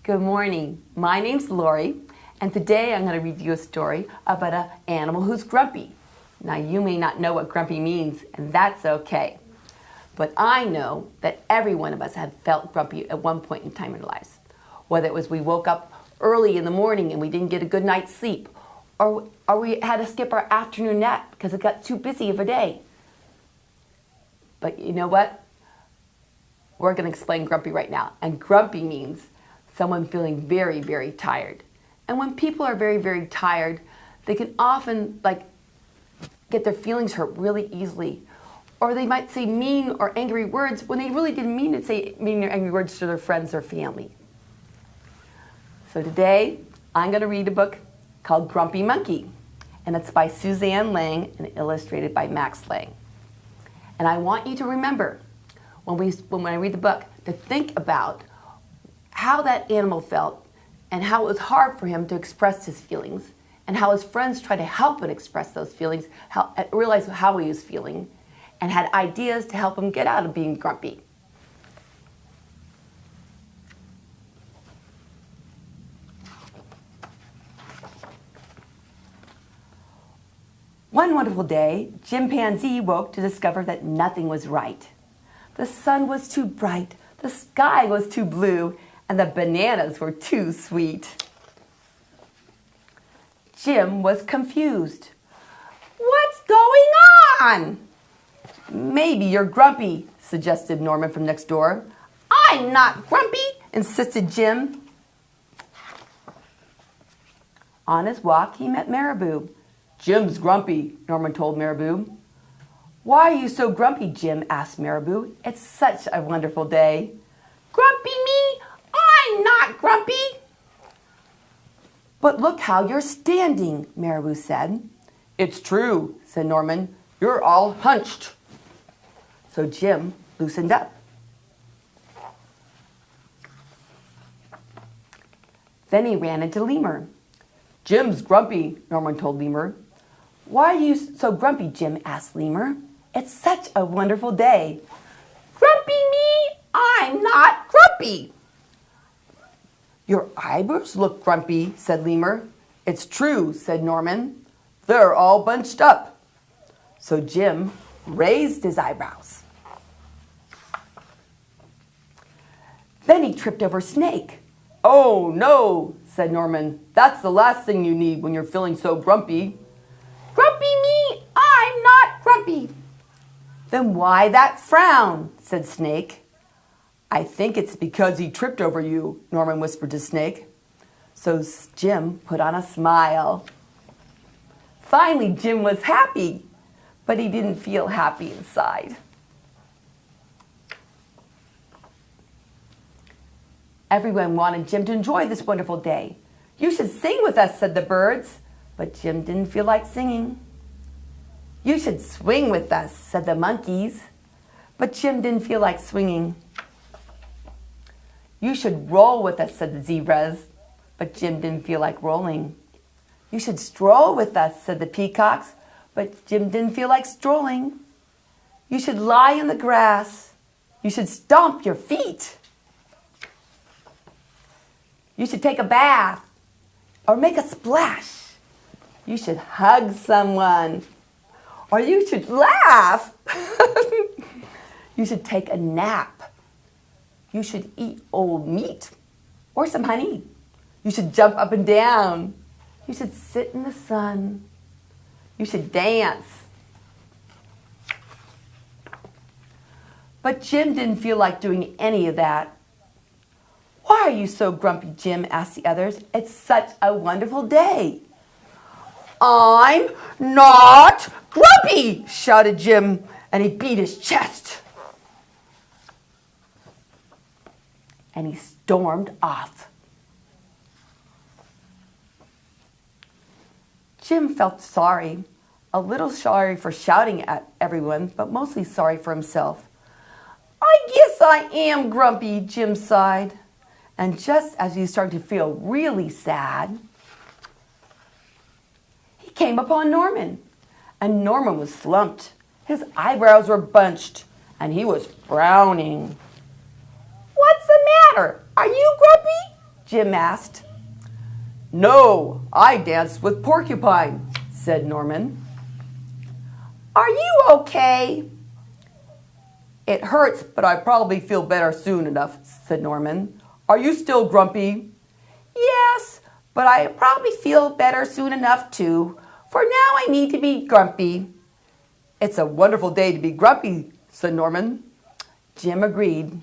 Good morning. My name's Laurie, and today I'm going to read you a story about an animal who's grumpy. Now, you may not know what grumpy means, and that's okay. But I know that every one of us have felt grumpy at one point in time in our lives. Whether it was we woke up early in the morning and we didn't get a good night's sleep, or we had to skip our afternoon nap because it got too busy of a day. But you know what? We're going to explain grumpy right now. And grumpy means someone feeling very, very tired. And when people are very, very tired, they can often get their feelings hurt really easily. Or they might say mean or angry words when they really didn't mean to say mean or angry words to their friends or family. So today, I'm going to read a book called Grumpy Monkey. And it's by Suzanne Lang and illustrated by Max Lang. And I want you to remember, when I read the book, to think about how that animal felt and how it was hard for him to express his feelings and how his friends tried to help him express those feelings, realize how he was feeling, and had ideas to help him get out of being grumpy. One wonderful day, Chimpanzee woke to discover that nothing was right. The sun was too bright, the sky was too blue, and the bananas were too sweet. Jim was confused. What's going on? Maybe you're grumpy, suggested Norman from next door. I'm not grumpy, insisted Jim. On his walk, he met Marabou. Jim's grumpy, Norman told Marabou. Why are you so grumpy, Jim? Asked Marabou. It's such a wonderful day. Grumpy me? I'm not grumpy. But look how you're standing, Marabou said. It's true, said Norman. You're all hunched. So Jim loosened up. Then he ran into Lemur. Jim's grumpy, Norman told Lemur. Why are you so grumpy, Jim? Asked Lemur. It's such a wonderful day. Grumpy me? I'm not grumpy. Your eyebrows look grumpy, said Lemur. It's true, said Norman. They're all bunched up. So Jim raised his eyebrows. Then he tripped over Snake. Oh, no, said Norman. That's the last thing you need when you're feeling so grumpy. Grumpy me? I'm not grumpy. Then why that frown? Said Snake. I think it's because he tripped over you, Norman whispered to Snake. So Jim put on a smile. Finally, Jim was happy, but he didn't feel happy inside. Everyone wanted Jim to enjoy this wonderful day. You should sing with us, said the birds, but Jim didn't feel like singing. You should swing with us, said the monkeys, but Jim didn't feel like swinging. You should roll with us, said the zebras, but Jim didn't feel like rolling. You should stroll with us, said the peacocks, but Jim didn't feel like strolling. You should lie in the grass. You should stomp your feet. You should take a bath or make a splash. You should hug someone. Or you should laugh. You should take a nap. You should eat old meat or some honey. You should jump up and down. You should sit in the sun. You should dance. But Jim didn't feel like doing any of that. Why are you so grumpy, Jim? Asked the others. It's such a wonderful day. I'm not grumpy, shouted Jim, and he beat his chest. And he stormed off. Jim felt sorry, a little sorry for shouting at everyone, but mostly sorry for himself. I guess I am grumpy, Jim sighed. And just as he started to feel really sad, he came upon Norman. And Norman was slumped. His eyebrows were bunched, and he was frowning. What's the matter? Are you grumpy? Jim asked. No, I danced with Porcupine, said Norman. Are you okay? It hurts, but I probably feel better soon enough, said Norman. Are you still grumpy? Yes, but I probably feel better soon enough too. For now I need to be grumpy. It's a wonderful day to be grumpy, said Norman. Jim agreed,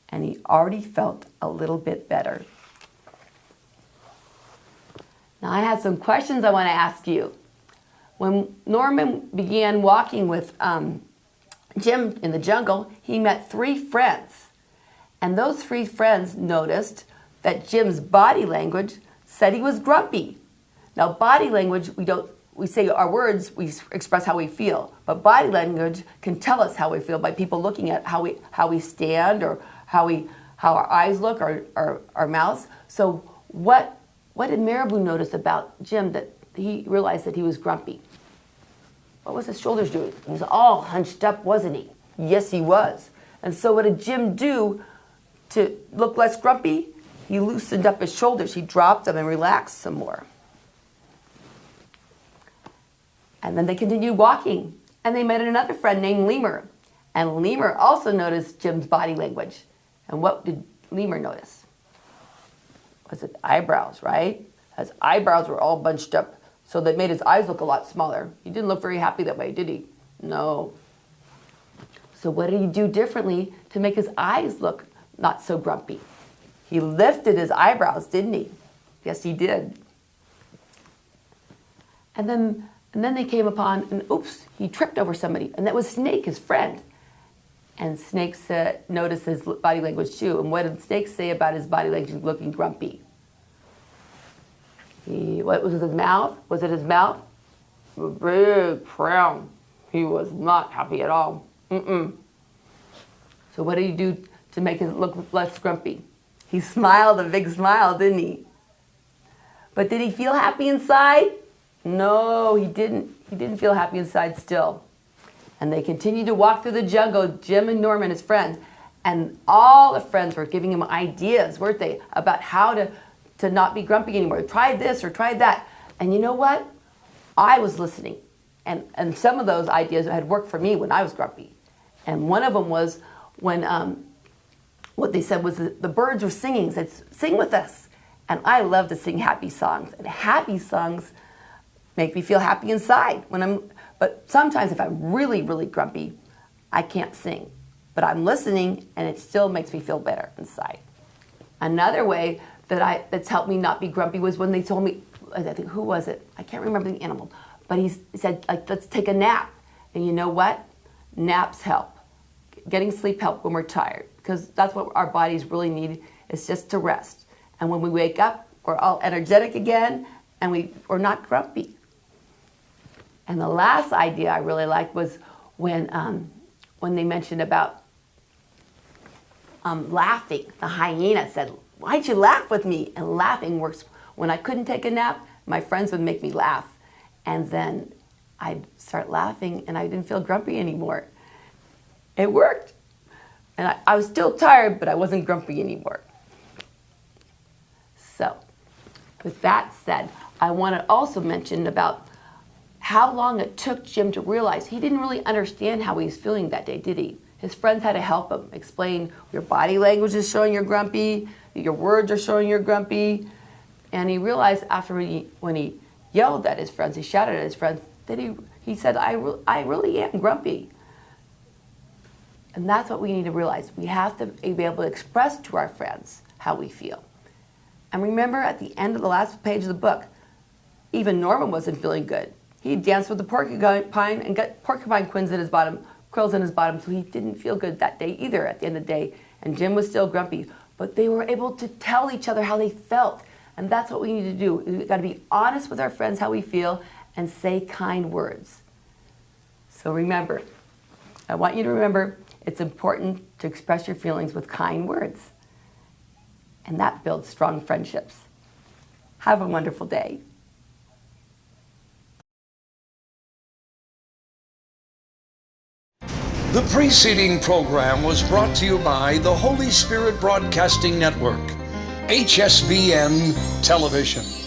and he already felt a little bit better. Now I have some questions I want to ask you. When Norman began walking with Jim in the jungle, he met 3 friends. And those 3 friends noticed that Jim's body language said he was grumpy. Now body language, we say our words, we express how we feel. But body language can tell us how we feel by people looking at how we stand or how our eyes look or our mouths. So what did Marabou notice about Jim that he realized that he was grumpy? What was his shoulders doing? He was all hunched up, wasn't he? Yes, he was. And so what did Jim do to look less grumpy? He loosened up his shoulders. He dropped them and relaxed some more. And then they continued walking. And they met another friend named Lemur. And Lemur also noticed Jim's body language. And what did Lemur notice? Was it eyebrows, right? His eyebrows were all bunched up, so that made his eyes look a lot smaller. He didn't look very happy that way, did he? No. So what did he do differently to make his eyes look not so grumpy? He lifted his eyebrows, didn't he? Yes, he did. And then they came upon, and oops, he tripped over somebody. And that was Snake, his friend. And Snake noticed his body language too. And what did Snake say about his body language looking grumpy? What was his mouth? Was it his mouth? A big frown. He was not happy at all. So what did he do to make it look less grumpy? He smiled a big smile, didn't he? But did he feel happy inside? No, he didn't. He didn't feel happy inside still. And they continued to walk through the jungle, Jim and Norman, his friends. And all the friends were giving him ideas, weren't they, about how to not be grumpy anymore. Try this or try that. And you know what? I was listening. And some of those ideas had worked for me when I was grumpy. And one of them was when, what they said was the birds were singing, said, sing with us. And I love to sing happy songs. And happy songs make me feel happy inside. But sometimes if I'm really, really grumpy, I can't sing. But I'm listening and it still makes me feel better inside. Another way that's helped me not be grumpy was when they told me, I think, who was it? I can't remember the animal. But he said, like, let's take a nap. And you know what? Naps help. Getting sleep help when we're tired. Because that's what our bodies really need, is just to rest. And when we wake up, we're all energetic again, and we're not grumpy. And the last idea I really liked was when they mentioned about laughing. The hyena said, why'd you laugh with me? And laughing works. When I couldn't take a nap, my friends would make me laugh. And then I'd start laughing and I didn't feel grumpy anymore. It worked. And I was still tired, but I wasn't grumpy anymore. So, with that said, I want to also mention about how long it took Jim to realize he didn't really understand how he was feeling that day, did he? His friends had to help him explain, your body language is showing you're grumpy, your words are showing you're grumpy. And he realized when he yelled at his friends, he shouted at his friends, that he said, I really am grumpy. And that's what we need to realize. We have to be able to express to our friends how we feel. And remember, at the end of the last page of the book, even Norman wasn't feeling good. He danced with the porcupine and got porcupine quills in his bottom, so he didn't feel good that day either at the end of the day. And Jim was still grumpy. But they were able to tell each other how they felt. And that's what we need to do. We've got to be honest with our friends how we feel and say kind words. So remember, I want you to remember, it's important to express your feelings with kind words. And that builds strong friendships. Have a wonderful day. The preceding program was brought to you by the Holy Spirit Broadcasting Network, HSBN Television.